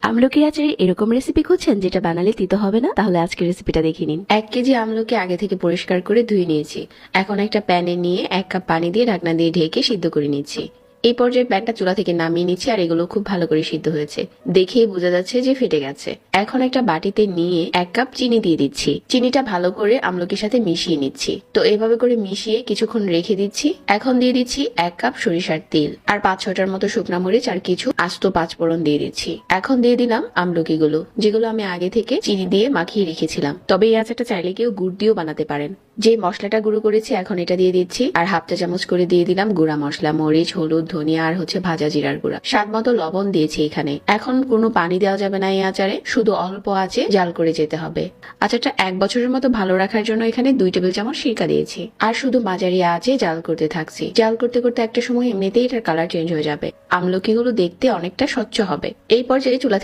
আমলকির আচারে এরকম রেসিপি খুঁজছেন যেটা বানালে তিতো হবে না? তাহলে আজকের রেসিপিটা দেখে নিন। 1 কেজি আমলকি আগে থেকে পরিষ্কার করে ধুয়ে নিয়েছি। এখন একটা প্যানে নিয়ে 1 কাপ পানি দিয়ে ঢাকনা দিয়ে ঢেকে সিদ্ধ করে নিচ্ছি। এই পর্যায়ে প্যানটা চুলা থেকে নামিয়ে নিচ্ছি আর এগুলো খুব ভালো করে সিদ্ধ হয়েছে, দেখেই বোঝা যাচ্ছে যে ফেটে গেছে। এখন একটা বাটিতে নিয়ে 1 কাপ চিনি দিয়ে দিচ্ছি। চিনিটা ভালো করে আমলকির সাথে মিশিয়ে নিচ্ছি। তো এইভাবে করে মিশিয়ে কিছুক্ষণ রেখে দিচ্ছি। এখন দিয়ে দিচ্ছি 1 কাপ সরিষার তেল আর 5-6টার মতো শুকনা মরিচ আর কিছু আস্ত পাঁচফোড়ন দিয়ে দিচ্ছি। এখন দিয়ে দিলাম আমলকিগুলো, যেগুলো আমি আগে থেকে চিনি দিয়ে মাখিয়ে রেখেছিলাম। তবে এই আচারটা চাইলে কেউ গুড় দিয়েও বানাতে পারেন। যে মশলাটা গুঁড়ো করেছি এখন এটা দিয়ে দিচ্ছি আর 1/2 চা চামচ করে দিয়ে দিলাম গুঁড়া মশলা, মরিচ, হলুদ, ধনিয়া আর ভাজা জিরার গুঁড়া। স্বাদ মতো লবণ দিয়েছি এখানে। এখন কোনো পানি দেওয়া যাবে না এই আচারে, শুধু অল্প আঁচে জাল করে যেতে হবে। আচারটা 1 বছরের মতো ভালো রাখার জন্য এখানে 2 টেবিল চামচ সিরকা দিয়েছি আর শুধু মাঝারি আঁচে জাল করতে থাকছি। জাল করতে করতে একটা সময় এমনিতেই এটার কালার চেঞ্জ হয়ে যাবে। আমলকিগুলো দেখতে অনেকটা স্বচ্ছ হবে। এই পর্যায়ে চুলা